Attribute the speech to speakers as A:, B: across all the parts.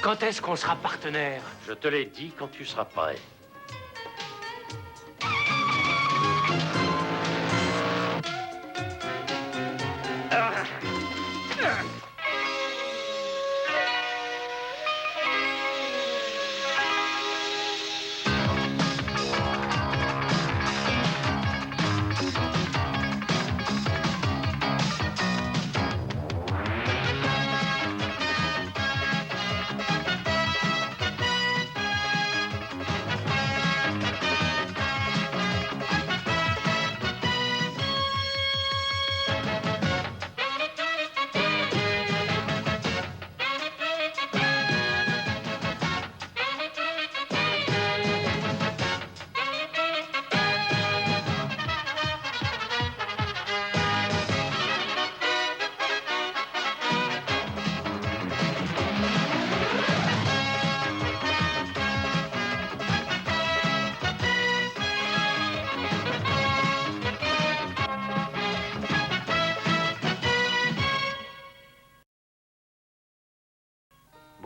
A: Quand est-ce qu'on sera partenaires?
B: Je te l'ai dit quand tu seras prêt.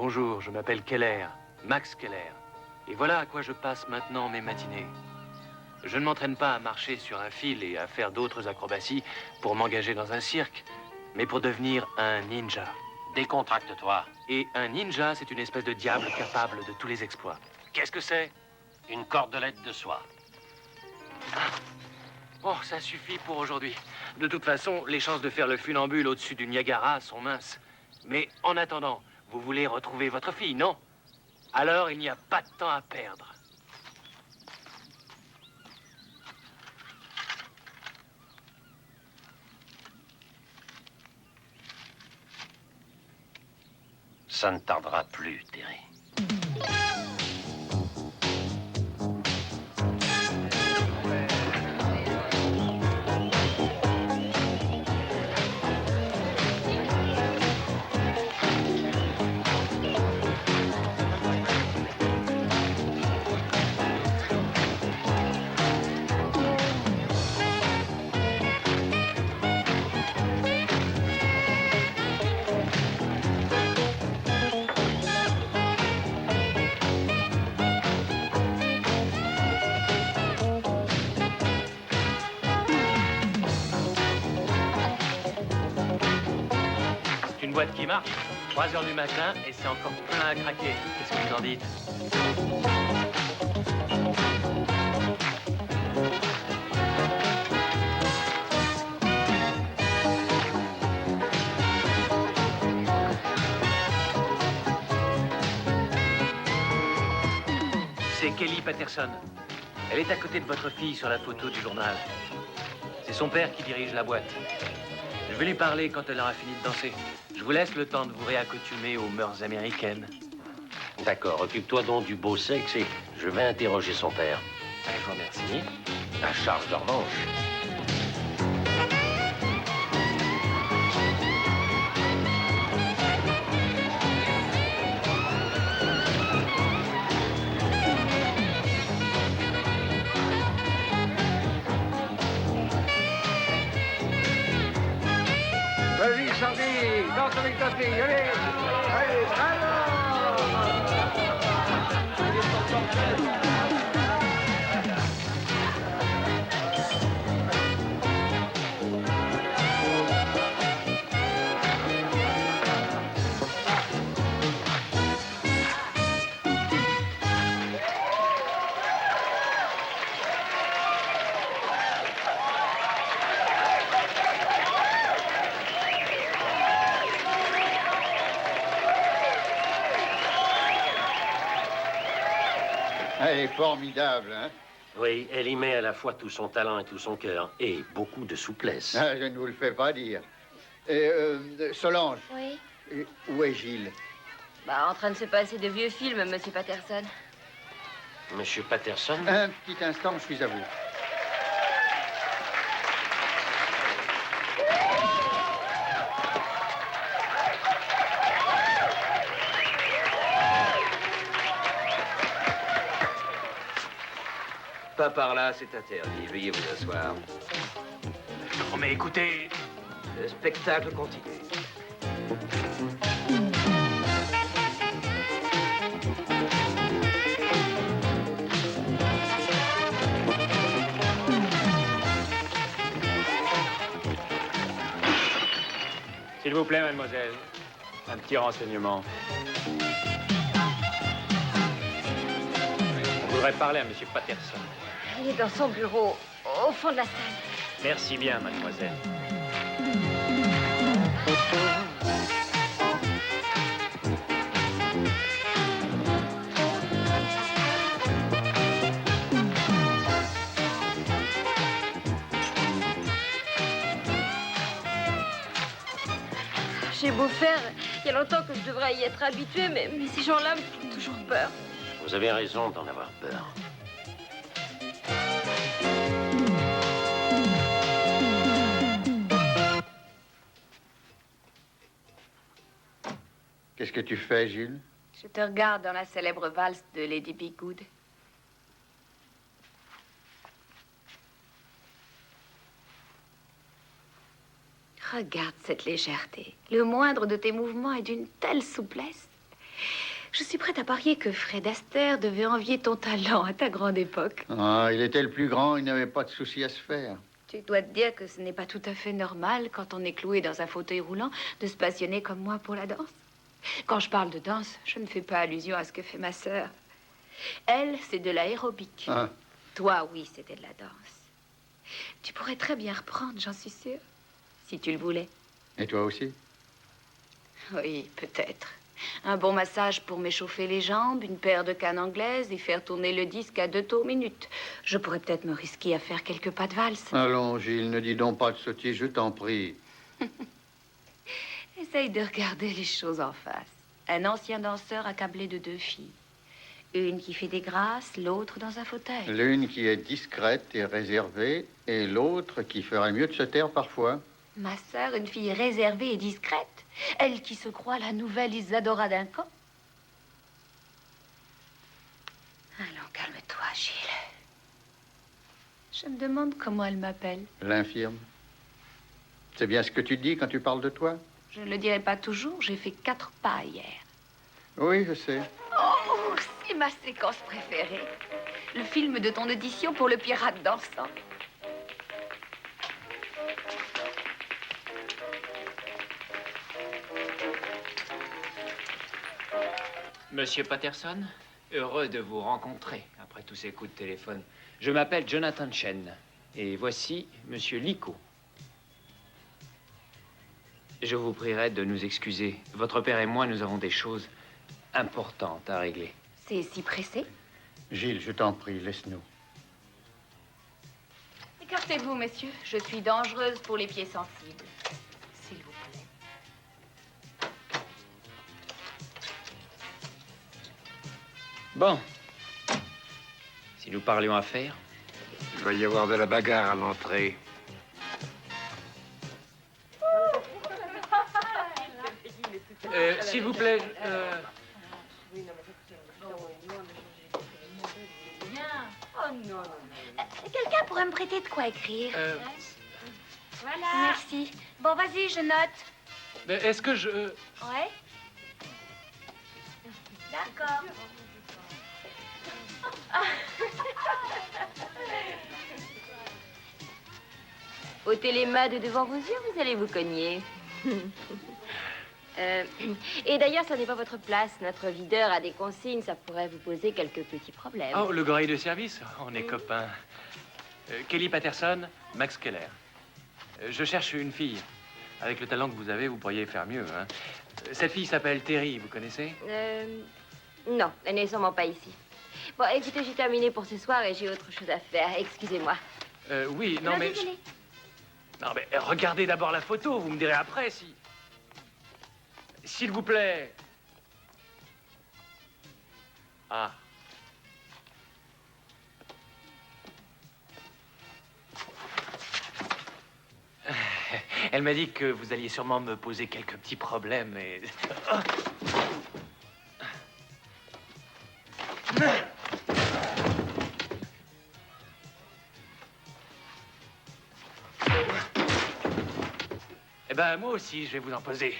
A: Bonjour, je m'appelle Keller, Max Keller. Et voilà à quoi je passe maintenant mes matinées. Je ne m'entraîne pas à marcher sur un fil et à faire d'autres acrobaties pour m'engager dans un cirque, mais pour devenir un ninja.
B: Décontracte-toi.
A: Et un ninja, c'est une espèce de diable capable de tous les exploits. Qu'est-ce que c'est?
B: Une cordelette de soie.
A: Oh, ça suffit pour aujourd'hui. De toute façon, les chances de faire le funambule au-dessus du Niagara sont minces. Mais en attendant, vous voulez retrouver votre fille, non? Alors, il n'y a pas de temps à perdre.
B: Ça ne tardera plus, Terry.
A: Une boîte qui marche, 3 heures du matin, et c'est encore plein à craquer. Qu'est-ce que vous en dites? C'est Kelly Patterson. Elle est à côté de votre fille sur la photo du journal. C'est son père qui dirige la boîte. Je vais lui parler quand elle aura fini de danser. Je vous laisse le temps de vous réaccoutumer aux mœurs américaines.
B: D'accord, occupe-toi donc du beau sexe et je vais interroger son père.
A: Allez, je vous remercie.
B: À charge de revanche.
C: Vas-y, Sandy, danse avec ta fille, allez, allez, alors. Elle est formidable, hein?
B: Oui, elle y met à la fois tout son talent et tout son cœur. Et beaucoup de souplesse.
C: Ah, je ne vous le fais pas dire. Et, Solange.
D: Oui.
C: Où est Gilles?
D: Bah, en train de se passer de vieux films, Monsieur Patterson.
B: Monsieur Patterson?
C: Un petit instant, je suis à vous.
E: pas par là, c'est interdit. Veuillez vous asseoir.
A: Non, mais écoutez...
E: Le spectacle continue.
F: S'il vous plaît, mademoiselle, un petit renseignement. On voudrait parler à monsieur Patterson.
D: Il est dans son bureau, au fond de la salle.
F: Merci bien, mademoiselle.
D: J'ai beau faire, il y a longtemps que je devrais y être habituée, mais ces gens-là me font toujours peur.
B: Vous avez raison d'en avoir peur.
G: Qu'est-ce que tu fais, Gilles?
H: Je te regarde dans la célèbre valse de Lady Biggood. Regarde cette légèreté. Le moindre de tes mouvements est d'une telle souplesse. Je suis prête à parier que Fred Astaire devait envier ton talent à ta grande époque.
G: Ah, il était le plus grand, il n'avait pas de soucis à se faire.
H: Tu dois te dire que ce n'est pas tout à fait normal, quand on est cloué dans un fauteuil roulant, de se passionner comme moi pour la danse. Quand je parle de danse, je ne fais pas allusion à ce que fait ma sœur. Elle, c'est de l'aérobic.
G: Ah.
H: Toi, oui, c'était de la danse. Tu pourrais très bien reprendre, j'en suis sûre, si tu le voulais.
G: Et toi aussi?
H: Oui, peut-être. Un bon massage pour m'échauffer les jambes, une paire de cannes anglaises et faire tourner le disque à 2 tours minute. Je pourrais peut-être me risquer à faire quelques pas de valse.
G: Allons, Gilles, ne dis donc pas de sottises, je t'en prie.
H: Essaye de regarder les choses en face. Un ancien danseur accablé de 2 filles. Une qui fait des grâces, l'autre dans un fauteuil.
G: L'une qui est discrète et réservée, et l'autre qui ferait mieux de se taire parfois.
H: Ma sœur, une fille réservée et discrète. Elle qui se croit la nouvelle Isadora Duncan. Allons, calme-toi, Gilles. Je me demande comment elle m'appelle.
G: L'infirme. C'est bien ce que tu dis quand tu parles de toi?
H: Je ne le dirai pas toujours, j'ai fait 4 pas hier.
G: Oui, je sais.
H: Oh, c'est ma séquence préférée. Le film de ton audition pour le pirate dansant.
F: Monsieur Patterson, heureux de vous rencontrer après tous ces coups de téléphone. Je m'appelle Jonathan Chen et voici monsieur Licot. Je vous prierai de nous excuser. Votre père et moi, nous avons des choses importantes à régler.
H: C'est si pressé?
G: Gilles, je t'en prie, laisse-nous.
H: Écartez-vous, messieurs. Je suis dangereuse pour les pieds sensibles. S'il vous plaît.
F: Bon. Si nous parlions affaires.
E: Il va y avoir de la bagarre à l'entrée.
A: S'il vous plaît,
D: Oh non. Quelqu'un pourrait me prêter de quoi écrire? Voilà. Merci. Bon, vas-y, je note.
A: est-ce que je...
D: Ouais. D'accord. Ôtez les mains de devant vos yeux, vous allez vous cogner. Et d'ailleurs, ça n'est pas votre place. Notre videur a des consignes, ça pourrait vous poser quelques petits problèmes.
A: Oh, le gorille de service, on est copains. Kelly Patterson, Max Keller. Je cherche une fille. Avec le talent que vous avez, vous pourriez faire mieux, hein. Cette fille s'appelle Terry, vous connaissez?
D: Non, elle n'est sûrement pas ici. Bon, écoutez, j'ai terminé pour ce soir et j'ai autre chose à faire. Excusez-moi.
A: Oui, non, mais...
D: Désolée.
A: Non, mais regardez d'abord la photo, vous me direz après si... S'il vous plaît. Ah. Elle m'a dit que vous alliez sûrement me poser quelques petits problèmes et... Eh ben, moi aussi, je vais vous en poser.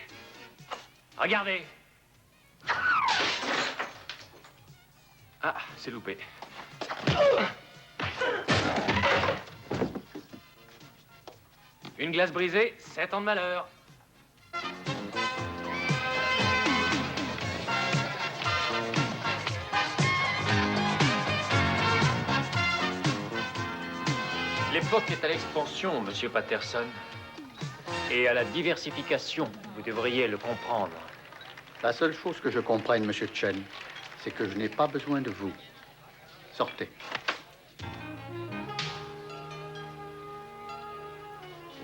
A: Regardez. Ah, c'est loupé. Une glace brisée, 7 ans de malheur.
F: L'époque est à l'expansion, Monsieur Patterson. Et à la diversification, vous devriez le comprendre.
G: La seule chose que je comprenne, Monsieur Chen, c'est que je n'ai pas besoin de vous. Sortez.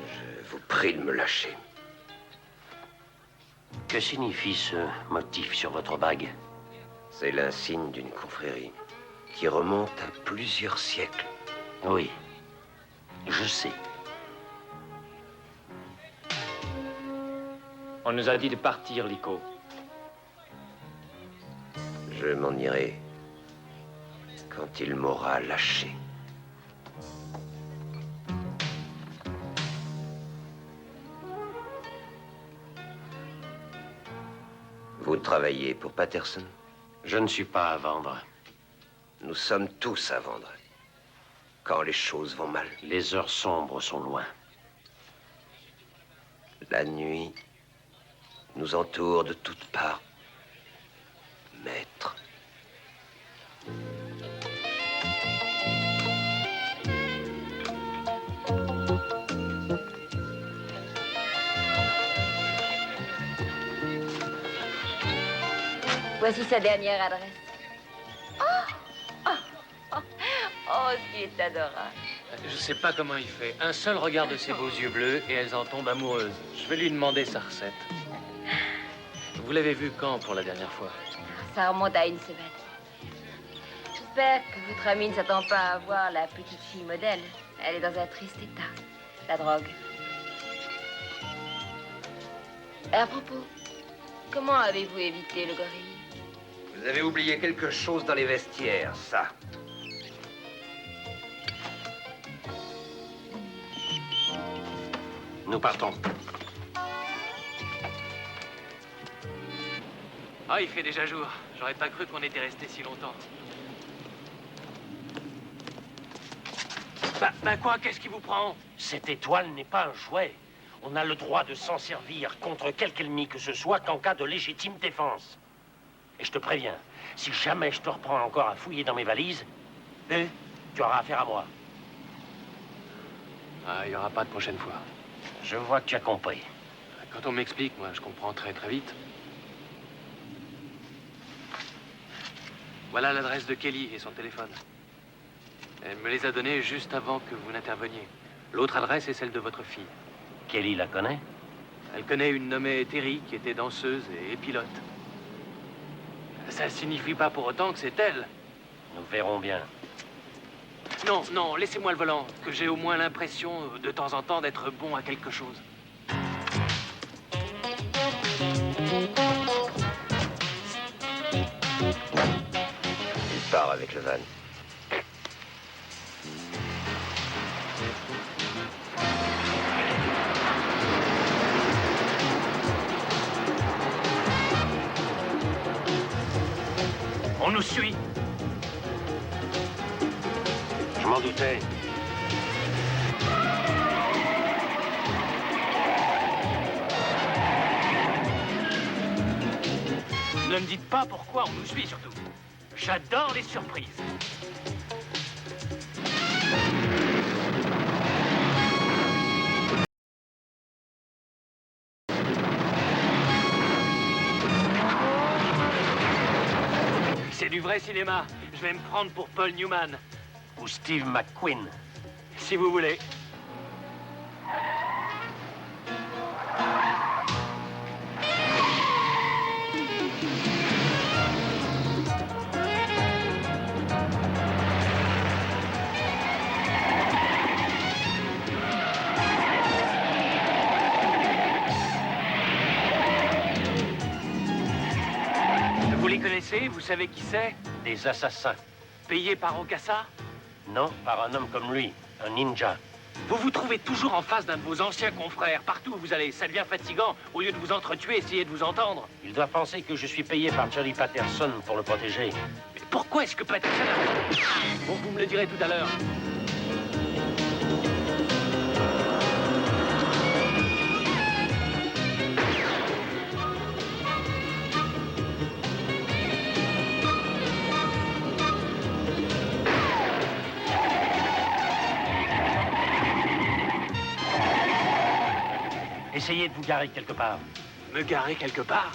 E: Je vous prie de me lâcher.
B: Que signifie ce motif sur votre bague?
E: C'est l'insigne d'une confrérie qui remonte à plusieurs siècles.
B: Oui, je sais.
F: On nous a dit de partir, Liko.
E: Je m'en irai quand il m'aura lâché. Vous travaillez pour Patterson?
B: Je ne suis pas à vendre.
E: Nous sommes tous à vendre. Quand les choses vont mal.
B: Les heures sombres sont loin.
E: La nuit nous entoure de toutes parts. Maître.
H: Voici sa dernière adresse. Oh, ce qui est adorable.
A: Je sais pas comment il fait. Un seul regard de ses beaux yeux bleus et elles en tombent amoureuses. Je vais lui demander sa recette. Vous l'avez vu quand pour la dernière fois?
H: Ça remonte à une semaine. J'espère que votre amie ne s'attend pas à voir la petite fille modèle. Elle est dans un triste état. La drogue. Et à propos, comment avez-vous évité le gorille?
E: Vous avez oublié quelque chose dans les vestiaires, ça.
B: Nous partons.
A: Ah, il fait déjà jour. J'aurais pas cru qu'on était resté si longtemps. Bah quoi, qu'est-ce qui vous prend?
B: Cette étoile n'est pas un jouet. On a le droit de s'en servir contre quelque ennemi que ce soit qu'en cas de légitime défense. Et je te préviens, si jamais je te reprends encore à fouiller dans mes valises, tu auras affaire à moi.
A: Ah, il y aura pas de prochaine fois.
B: Je vois que tu as compris.
A: Quand on m'explique, moi, je comprends très très vite. Voilà l'adresse de Kelly et son téléphone. Elle me les a donnés juste avant que vous n'interveniez. L'autre adresse est celle de votre fille.
B: Kelly la connaît?
A: Elle connaît une nommée Terry qui était danseuse et pilote. Ça signifie pas pour autant que c'est elle.
B: Nous verrons bien.
A: Non, non, laissez-moi le volant, que j'ai au moins l'impression, de temps en temps, d'être bon à quelque chose.
E: Il part avec le van.
A: On nous suit.
B: Je m'en doutais.
A: Ne me dites pas pourquoi on nous suit, surtout. J'adore les surprises. C'est du vrai cinéma. Je vais me prendre pour Paul Newman.
B: Ou Steve McQueen.
A: Si vous voulez. Vous les connaissez? Vous savez qui c'est?
B: Des assassins.
A: Payés par Okassa?
B: Non, par un homme comme lui, un ninja.
A: Vous vous trouvez toujours en face d'un de vos anciens confrères. Partout où vous allez, ça devient fatigant. Au lieu de vous entretuer, essayez de vous entendre.
B: Il doit penser que je suis payé par Charlie Patterson pour le protéger.
A: Mais pourquoi est-ce que Patterson a... Bon, vous me le direz tout à l'heure.
B: Essayez de vous garer quelque part.
A: Me garer quelque part?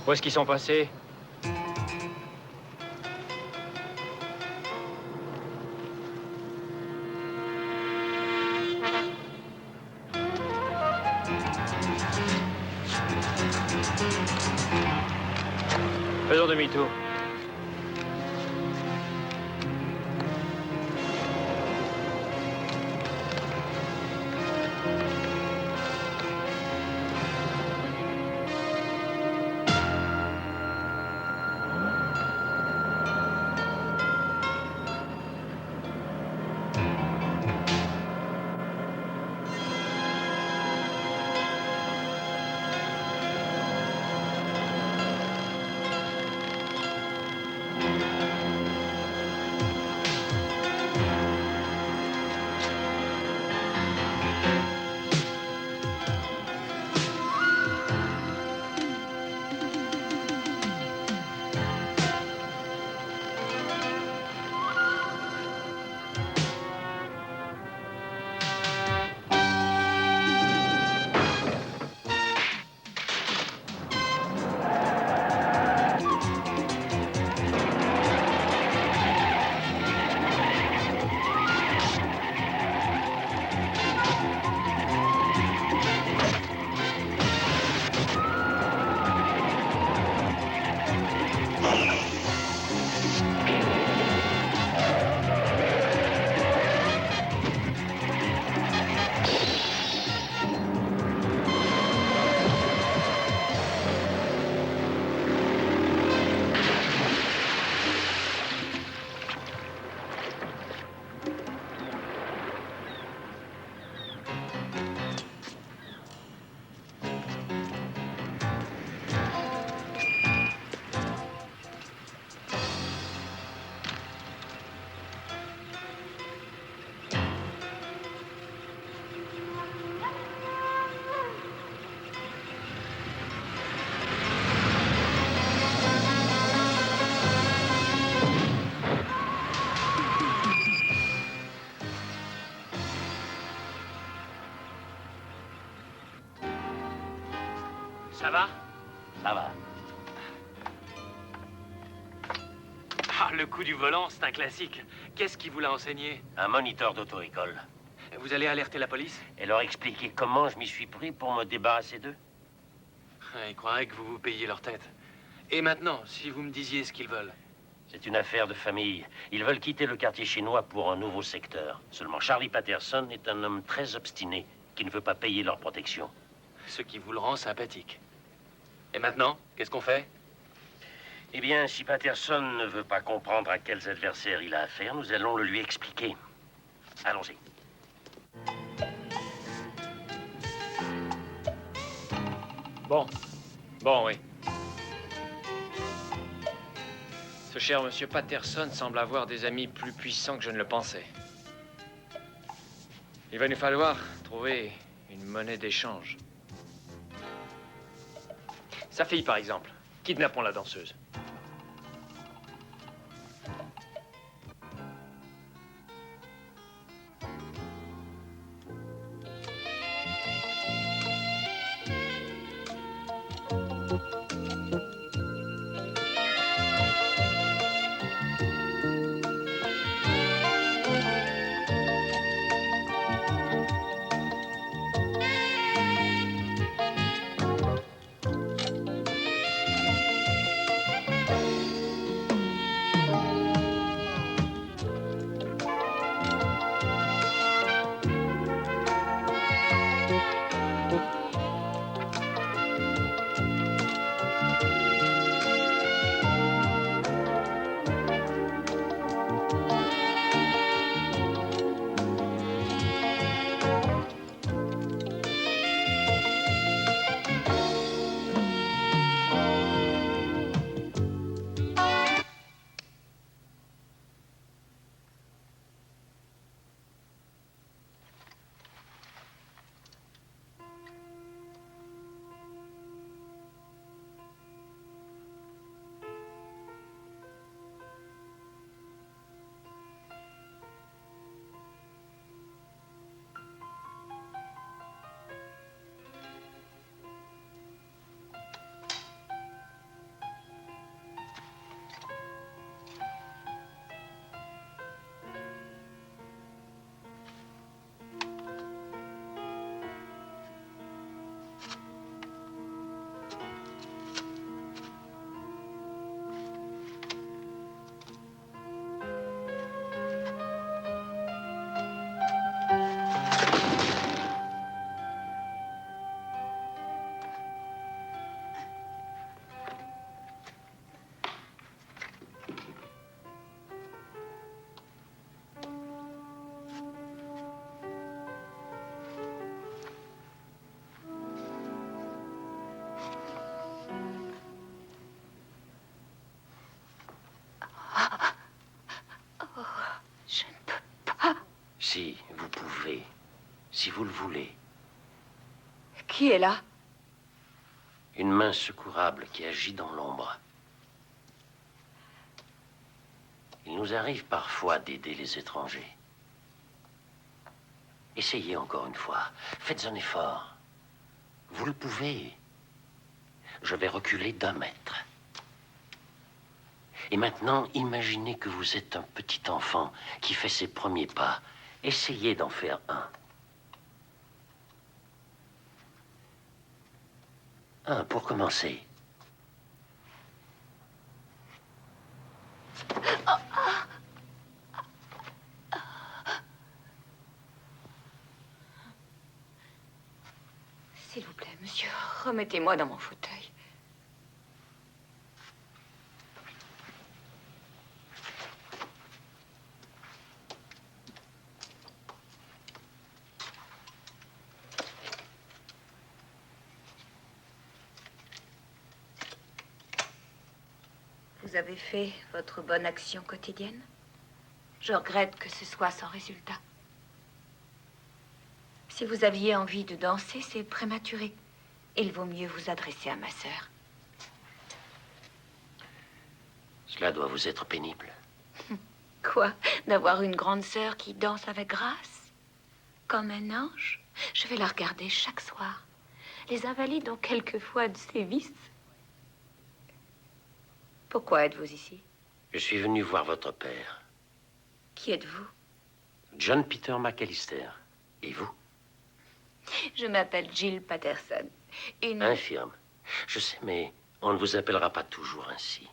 F: Où est-ce qu'ils sont passés? Faisons demi-tour.
A: Ça va?
B: Ça va.
A: Ah, le coup du volant, c'est un classique. Qu'est-ce qui vous l'a enseigné?
B: Un moniteur d'auto-école.
A: Vous allez alerter la police?
B: Et leur expliquer comment je m'y suis pris pour me débarrasser d'eux.
A: Ils croiraient que vous vous payiez leur tête. Et maintenant, si vous me disiez ce qu'ils veulent?
B: C'est une affaire de famille. Ils veulent quitter le quartier chinois pour un nouveau secteur. Seulement Charlie Patterson est un homme très obstiné qui ne veut pas payer leur protection.
A: Ce qui vous le rend sympathique. Et maintenant, qu'est-ce qu'on fait?
B: Eh bien, si Patterson ne veut pas comprendre à quels adversaires il a affaire, nous allons le lui expliquer. Allons-y.
F: Bon, oui. Ce cher monsieur Patterson semble avoir des amis plus puissants que je ne le pensais. Il va nous falloir trouver une monnaie d'échange. Sa fille, par exemple. Kidnappons la danseuse.
E: Si, vous pouvez. Si vous le voulez.
H: Qui est là?
E: Une main secourable qui agit dans l'ombre. Il nous arrive parfois d'aider les étrangers. Essayez encore une fois. Faites un effort. Vous le pouvez. Je vais reculer d'1 mètre. Et maintenant, imaginez que vous êtes un petit enfant qui fait ses premiers pas. Essayez d'en faire un pour commencer.
H: S'il vous plaît, monsieur, remettez-moi dans mon fauteuil. Vous avez fait votre bonne action quotidienne. Je regrette que ce soit sans résultat. Si vous aviez envie de danser, c'est prématuré. Il vaut mieux vous adresser à ma sœur.
E: Cela doit vous être pénible.
H: Quoi? D'avoir une grande sœur qui danse avec grâce? Comme un ange? Je vais la regarder chaque soir. Les invalides ont quelquefois de ces vices. Pourquoi êtes-vous ici?
E: Je suis venu voir votre père.
H: Qui êtes-vous?
E: John Peter McAllister. Et vous?
H: Je m'appelle Jill Patterson.
E: Infirme. Je sais, mais on ne vous appellera pas toujours ainsi.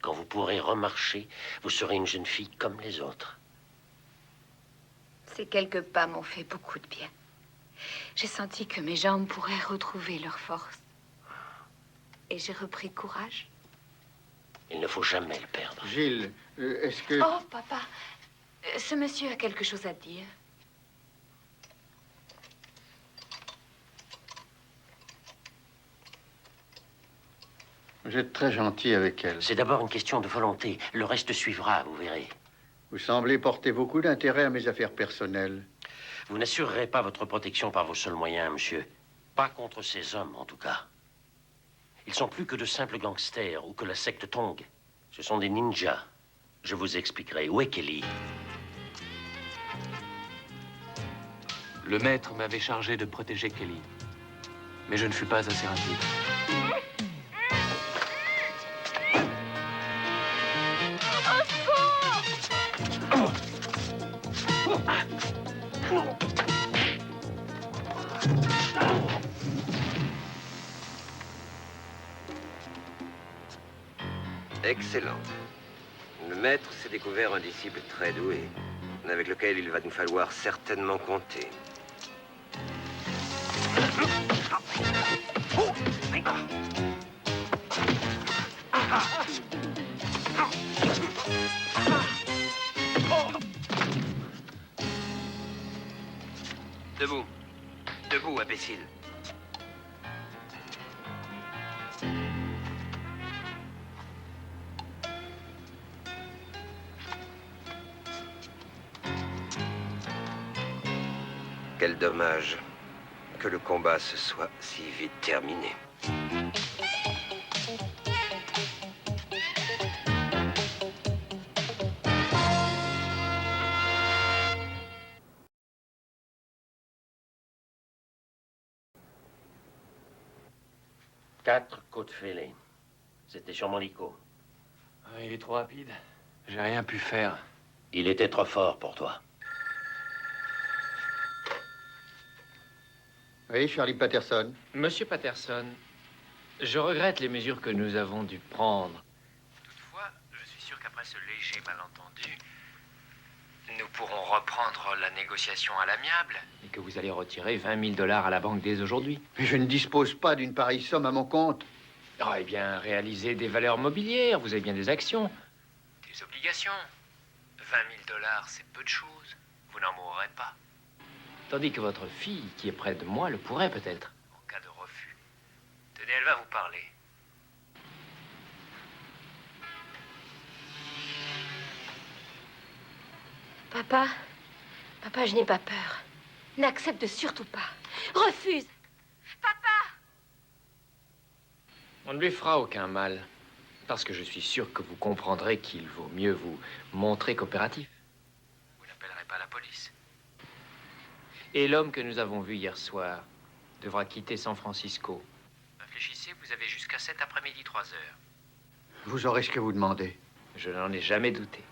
E: Quand vous pourrez remarcher, vous serez une jeune fille comme les autres.
H: Ces quelques pas m'ont fait beaucoup de bien. J'ai senti que mes jambes pourraient retrouver leur force. Et j'ai repris courage.
E: Il ne faut jamais le perdre.
G: Gilles, est-ce que...
H: Oh, papa, ce monsieur a quelque chose à dire.
G: Vous êtes très gentil avec elle.
E: C'est d'abord une question de volonté. Le reste suivra, vous verrez.
G: Vous semblez porter beaucoup d'intérêt à mes affaires personnelles.
E: Vous n'assurerez pas votre protection par vos seuls moyens, monsieur. Pas contre ces hommes, en tout cas. Ils sont plus que de simples gangsters ou que la secte Tong. Ce sont des ninjas. Je vous expliquerai. Où est Kelly?
A: Le maître m'avait chargé de protéger Kelly. Mais je ne fus pas assez rapide.
I: Excellent. Le maître s'est découvert un disciple très doué, avec lequel il va nous falloir certainement compter. Debout. Debout, imbécile. Quel dommage que le combat se soit si vite terminé.
E: Quatre côtes fêlées. C'était sûrement Lico.
A: Il est trop rapide. J'ai rien pu faire.
E: Il était trop fort pour toi.
G: Oui, Charlie Patterson.
F: Monsieur Patterson, je regrette les mesures que nous avons dû prendre. Toutefois, je suis sûr qu'après ce léger malentendu, nous pourrons reprendre la négociation à l'amiable et que vous allez retirer 20 000 $ à la banque dès aujourd'hui.
G: Mais je ne dispose pas d'une pareille somme à mon compte.
F: Oh, eh bien, réaliser des valeurs mobilières, vous avez bien des actions, des obligations. 20 000 $, c'est peu de choses. Vous n'en mourrez pas. Tandis que votre fille, qui est près de moi, le pourrait peut-être, en cas de refus. Tenez, elle va vous parler.
D: Papa, papa, je n'ai pas peur. N'accepte surtout pas. Refuse. Papa!
F: On ne lui fera aucun mal, parce que je suis sûr que vous comprendrez qu'il vaut mieux vous montrer coopératif. Vous n'appellerez pas la police. Et l'homme que nous avons vu hier soir devra quitter San Francisco. Réfléchissez, vous avez jusqu'à cet après-midi 3 heures.
G: Vous aurez ce que vous demandez.
F: Je n'en ai jamais douté.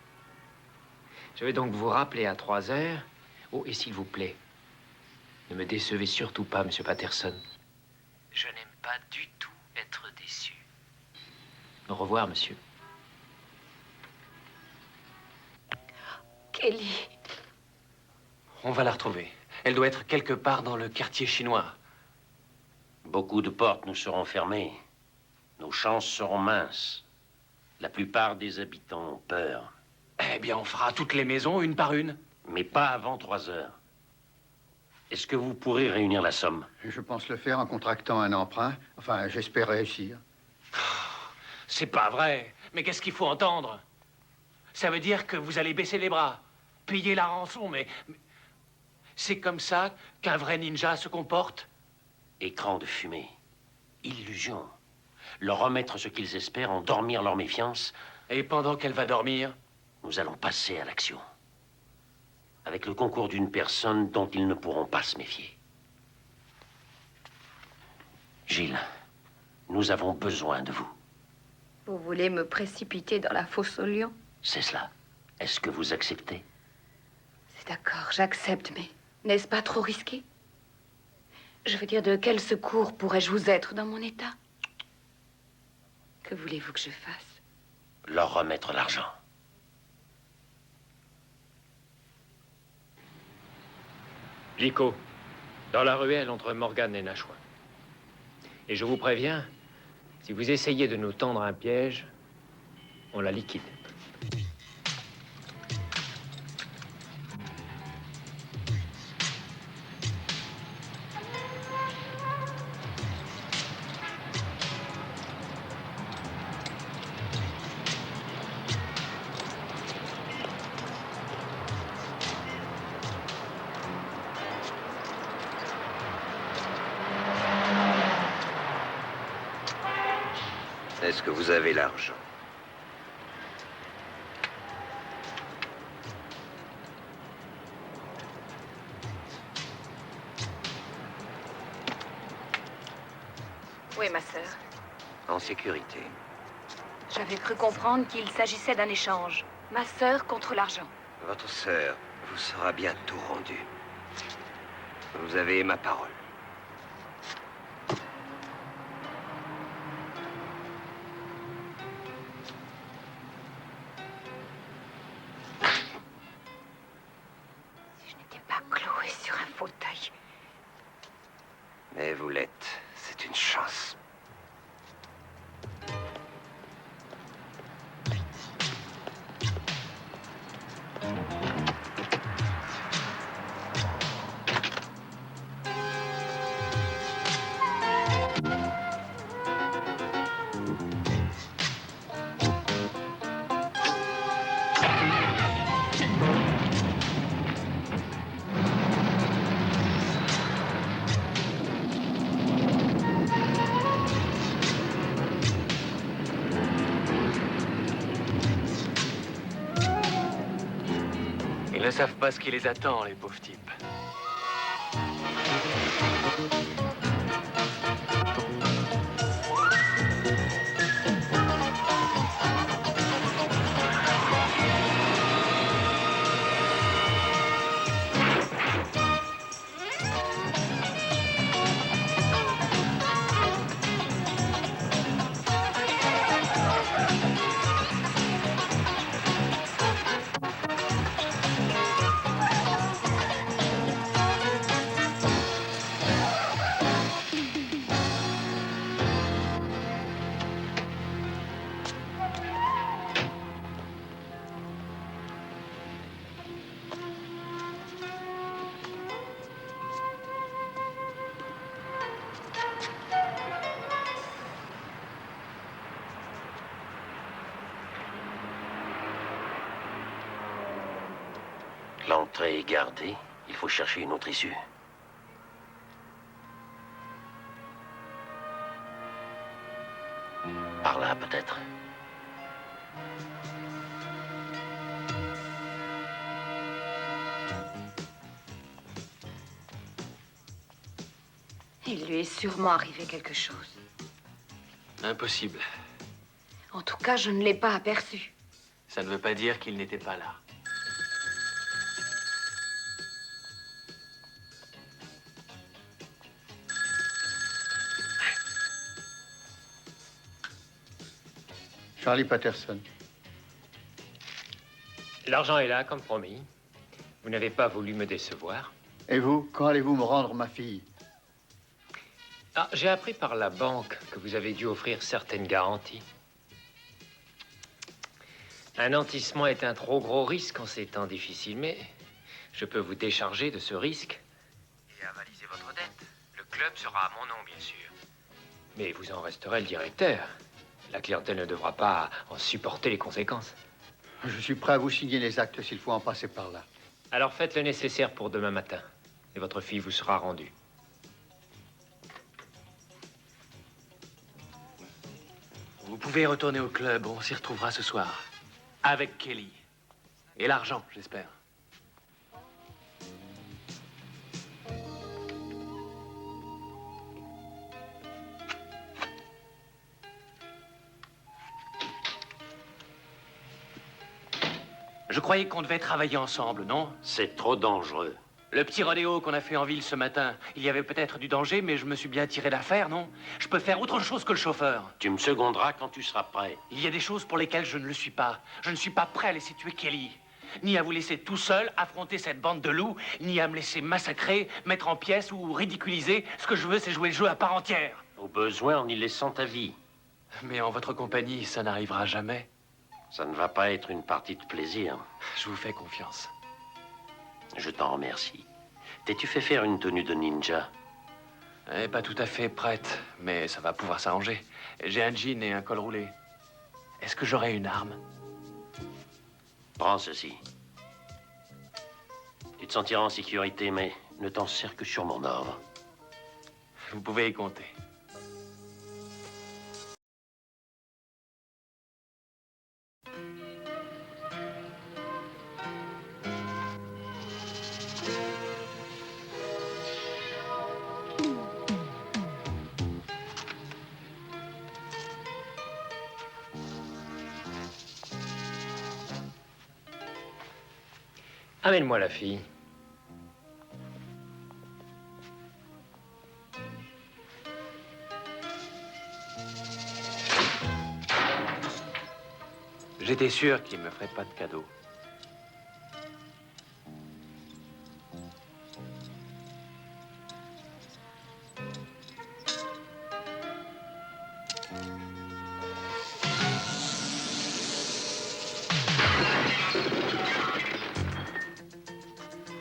F: Je vais donc vous rappeler à 3 heures. Oh, et s'il vous plaît, ne me décevez surtout pas, Monsieur Patterson. Je n'aime pas du tout être déçu. Au revoir, monsieur.
D: Kelly.
A: On va la retrouver. Elle doit être quelque part dans le quartier chinois.
E: Beaucoup de portes nous seront fermées. Nos chances seront minces. La plupart des habitants ont peur.
A: Eh bien, on fera toutes les maisons, une par une.
E: Mais pas avant 3 heures. Est-ce que vous pourrez réunir la somme?
G: Je pense le faire en contractant un emprunt. Enfin, j'espère réussir.
A: C'est pas vrai. Mais qu'est-ce qu'il faut entendre? Ça veut dire que vous allez baisser les bras, payer la rançon, mais c'est comme ça qu'un vrai ninja se comporte?
E: Écran de fumée. Illusion. Leur remettre ce qu'ils espèrent, endormir leur méfiance.
A: Et pendant qu'elle va dormir,
E: nous allons passer à l'action. Avec le concours d'une personne dont ils ne pourront pas se méfier. Gilles, nous avons besoin de vous.
H: Vous voulez me précipiter dans la fosse aux lions?
E: C'est cela. Est-ce que vous acceptez?
H: C'est d'accord, j'accepte, mais n'est-ce pas trop risqué? Je veux dire, de quel secours pourrais-je vous être dans mon état? Que voulez-vous que je fasse?
E: Leur remettre l'argent.
F: Lico, dans la ruelle entre Morgan et Nashua. Et je vous préviens, si vous essayez de nous tendre un piège, on la liquide.
I: lorsque vous avez l'argent.
H: Oui, ma sœur.
I: En sécurité.
H: J'avais cru comprendre qu'il s'agissait d'un échange. Ma sœur contre l'argent.
I: Votre sœur vous sera bientôt rendue. Vous avez ma parole.
H: Si je n'étais pas clouée sur un fauteuil.
I: Mais vous l'êtes. C'est une chance.
A: Ils ne savent pas ce qui les attend, les pauvres types.
E: L'entrée est gardée. Il faut chercher une autre issue. Par là, peut-être.
H: Il lui est sûrement arrivé quelque chose.
A: Impossible.
H: En tout cas, je ne l'ai pas aperçu.
A: Ça ne veut pas dire qu'il n'était pas là.
G: Charlie Patterson.
F: L'argent est là, comme promis. Vous n'avez pas voulu me décevoir.
G: Et vous, quand allez-vous me rendre ma fille?
F: Ah, j'ai appris par la banque que vous avez dû offrir certaines garanties. Un nantissement est un trop gros risque en ces temps difficiles, mais je peux vous décharger de ce risque et avaliser votre dette. Le club sera à mon nom, bien sûr. Mais vous en resterez le directeur. La clientèle ne devra pas en supporter les conséquences.
G: Je suis prêt à vous signer les actes s'il faut en passer par là.
F: Alors faites le nécessaire pour demain matin. Et votre fille vous sera rendue.
A: Vous pouvez retourner au club, on s'y retrouvera ce soir. Avec Kelly. Et l'argent, j'espère. Je croyais qu'on devait travailler ensemble, non?
E: C'est trop dangereux.
A: Le petit rodéo qu'on a fait en ville ce matin, il y avait peut-être du danger, mais je me suis bien tiré d'affaire, non? Je peux faire autre chose que le chauffeur.
E: Tu me seconderas quand tu seras prêt.
A: Il y a des choses pour lesquelles je ne le suis pas. Je ne suis pas prêt à laisser tuer Kelly. Ni à vous laisser tout seul affronter cette bande de loups, ni à me laisser massacrer, mettre en pièces ou ridiculiser. Ce que je veux, c'est jouer le jeu à part entière.
E: Au besoin, en y laissant ta vie.
A: Mais en votre compagnie, ça n'arrivera jamais.
E: Ça ne va pas être une partie de plaisir.
A: Je vous fais confiance.
E: Je t'en remercie. T'es-tu fait faire une tenue de ninja?
A: Pas tout à fait prête, mais ça va pouvoir s'arranger. J'ai un jean et un col roulé. Est-ce que j'aurai une arme?
E: Prends ceci. Tu te sentiras en sécurité, mais ne t'en sers que sur mon ordre.
A: Vous pouvez y compter.
F: Amène-moi la fille.
A: J'étais sûr qu'il me ferait pas de cadeau.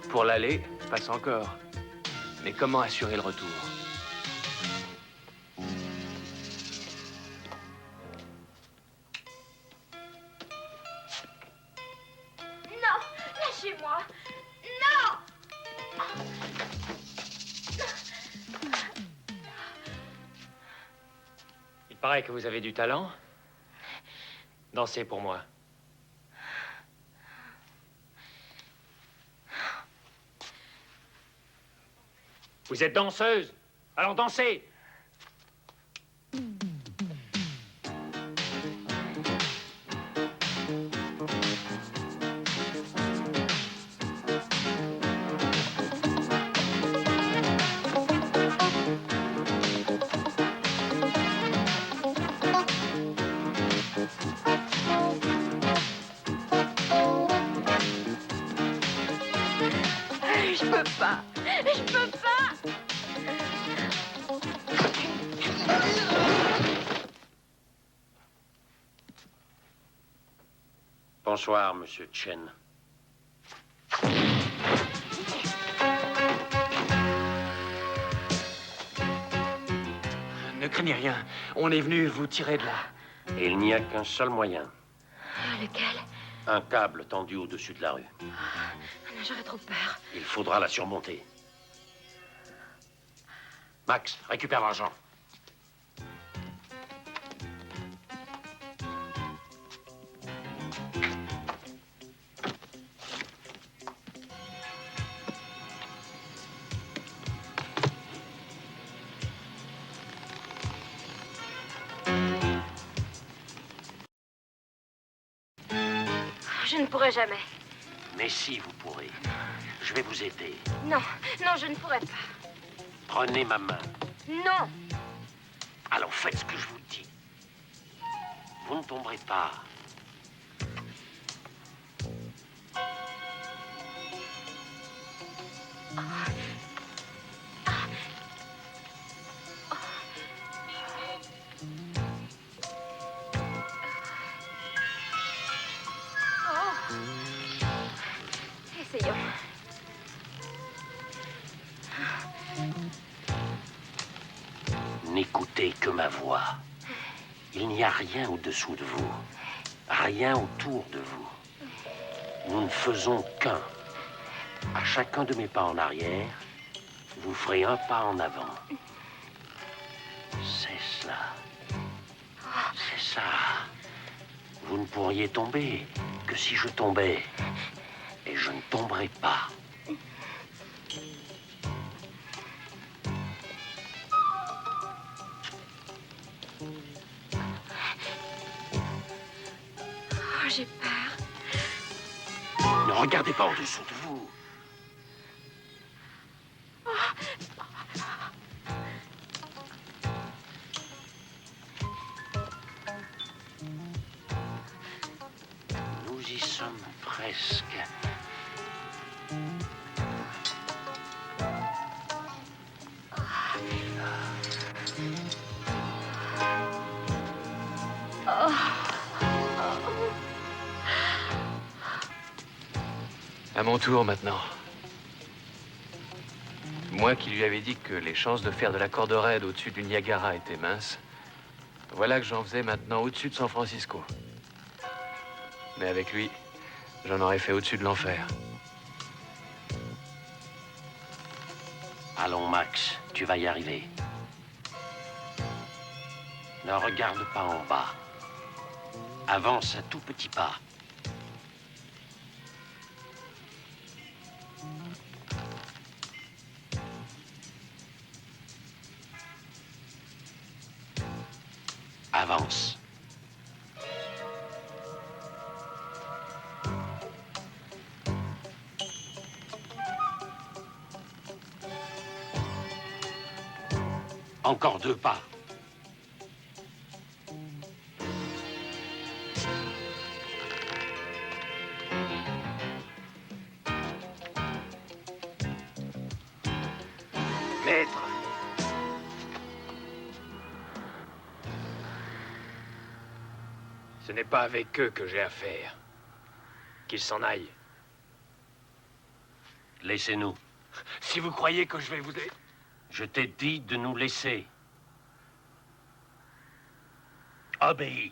A: Pour l'aller, passe encore. Mais comment assurer le retour?
D: Non, lâchez-moi. Non.
F: Il paraît que vous avez du talent. Dansez pour moi. Vous êtes danseuse. Alors dansez.
H: Je peux pas. Je peux pas.
E: Bonsoir, Monsieur Chen.
A: Ne craignez rien. On est venu vous tirer de là.
E: Et il n'y a qu'un seul moyen.
H: Lequel?
E: Un câble tendu au-dessus de la rue.
H: J'aurais trop peur.
E: Il faudra la surmonter. Max, récupère l'argent.
D: Je ne pourrai jamais.
E: Mais si, vous pourrez. Je vais vous aider.
D: Non, non, je ne pourrai pas.
E: Prenez ma main.
D: Non.
E: Alors faites ce que je vous dis. Vous ne tomberez pas.
D: Essayons.
E: N'écoutez que ma voix. Il n'y a rien au-dessous de vous. Rien autour de vous. Nous ne faisons qu'un. À chacun de mes pas en arrière, vous ferez un pas en avant. C'est cela. C'est ça. Vous ne pourriez tomber que si je tombais. Et je ne tomberai pas.
D: Oh, j'ai peur.
E: Ne regardez pas en-dessous de vous. Nous y sommes presque.
A: À mon tour maintenant. Moi qui lui avais dit que les chances de faire de la corde raide au-dessus du Niagara étaient minces, voilà que j'en faisais maintenant au-dessus de San Francisco. Mais avec lui, j'en aurais fait au-dessus de l'enfer.
E: Allons, Max, tu vas y arriver. Ne regarde pas en bas. Avance à tout petit pas. Avance.
B: Encore 2 pas.
A: Maître. Ce n'est pas avec eux que j'ai affaire. Qu'ils s'en aillent.
B: Laissez-nous.
A: Si vous croyez que je vais vous...
B: Je t'ai dit de nous laisser. Obéis.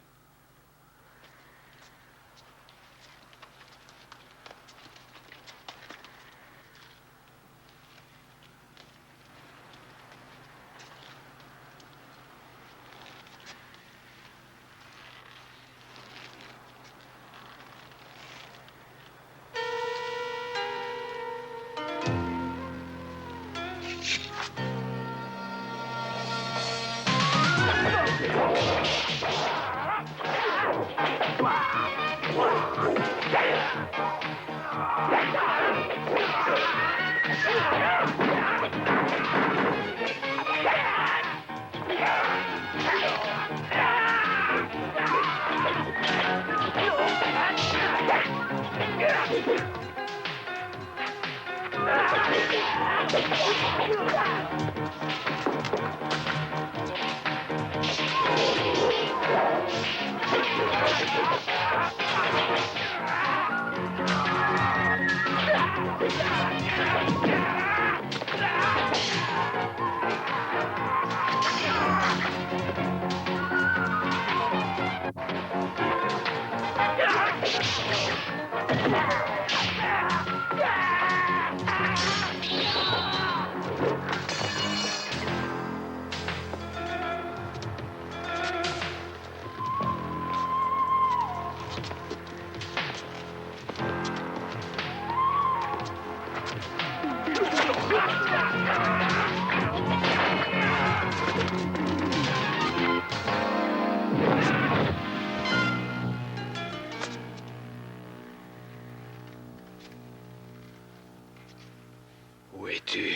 A: Où es-tu?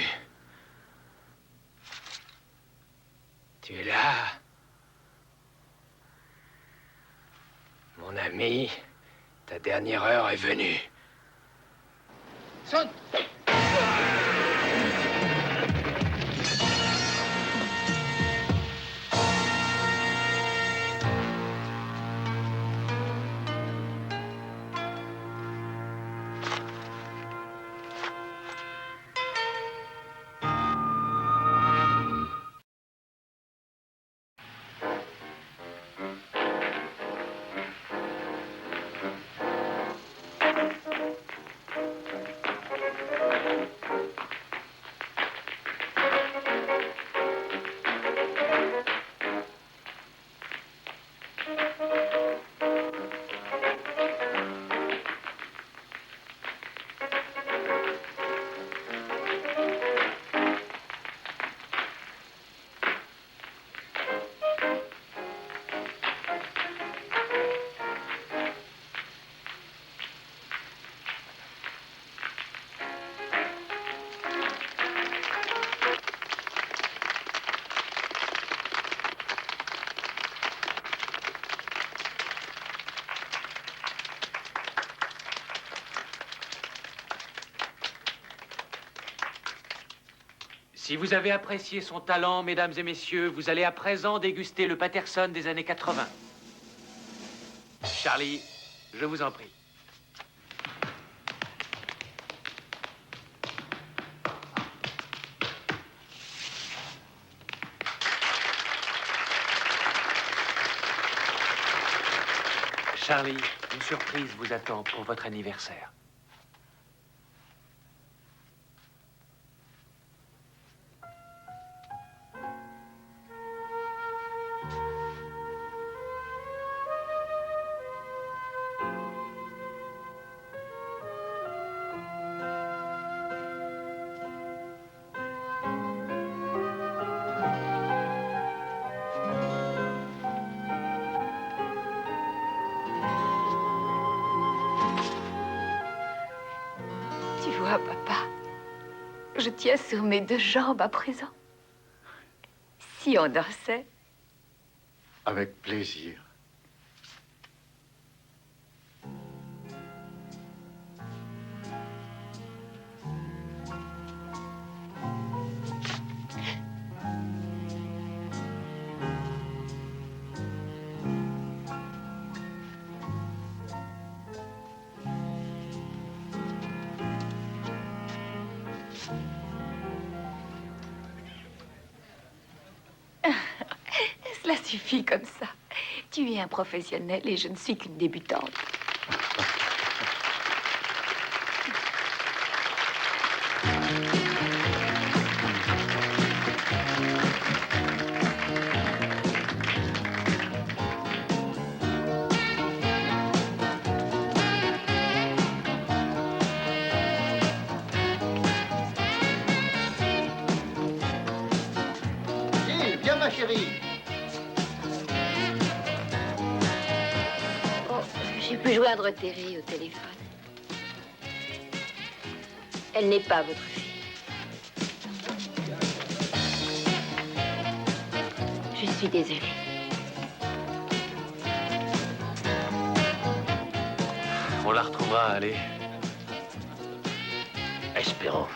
A: Tu es là? Mon ami, ta dernière heure est venue.
C: Sonne!
A: Si vous avez apprécié son talent, mesdames et messieurs, vous allez à présent déguster le Patterson des années 80. Charlie, je vous en prie. Charlie, une surprise vous attend pour votre anniversaire.
H: Tu vois, papa, je tiens sur mes 2 jambes à présent. Si on dansait.
G: Avec plaisir.
H: Cela suffit comme ça. Tu es un professionnel et je ne suis qu'une débutante.
G: Hé, viens ma chérie.
H: Oh, j'ai pu joindre Terry au téléphone. Elle n'est pas votre fille. Je suis désolée.
A: On la retrouvera, allez.
E: Espérons.